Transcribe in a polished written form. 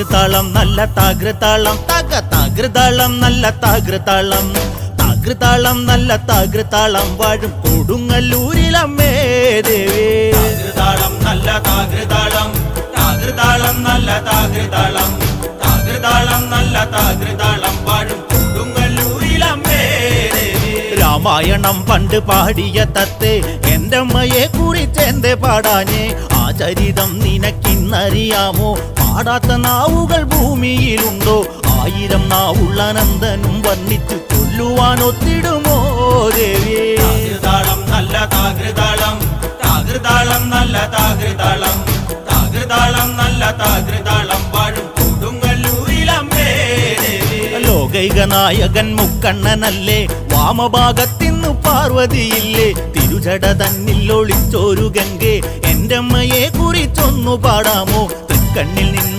താകൃതാളം നല്ല താകൃതാളം താകൃതാളം നല്ല താകൃതാളം താകൃതാളം നല്ല താകൃതാളം വാഴും കൊടുങ്ങല്ലൂരിലമ്മേ ദേവി താകൃതാളം നല്ല താകൃതാളം താകൃതാളം നല്ല താകൃതാളം താകൃതാളം നല്ല താകൃതാളം വാഴും കൊടുങ്ങല്ലൂരിലമ്മേ ദേവി രാമായണം പണ്ട് പാടിയ തത്തേ എന്റെ അമ്മയെ കുറിച്ച് എന്റെ പാടാഞ്ഞേ ആ ചരിതം നിനക്കിന്നറിയാമോ പാടാത്ത നാവുകൾ ഭൂമിയിലുണ്ടോ ആയിരം നാവുള്ള നന്ദനും വർണ്ണിച്ചു ചൊല്ലുവാൻ ഒത്തിടുമോ ദേവിയേ താകൃതാളം നല്ല താകൃതാളം താകൃതാളം നല്ല താകൃതാളം താകൃതാളം നല്ല താകൃതാളം വാഴും കൊടുങ്ങല്ലൂരിലമ്മേ ദേവി ലോകൈക നായകൻ മുക്കണ്ണനല്ലേ വാമഭാഗത്തിന്നു പാർവതിയില്ലേ തിരുജട തന്നിൽ ഒളിച്ചോരു ഗംഗേ എന്റെ അമ്മയെ കുറിച്ചൊന്നു പാടാമോ തൃക്കണ്ണിൽ നിന്നും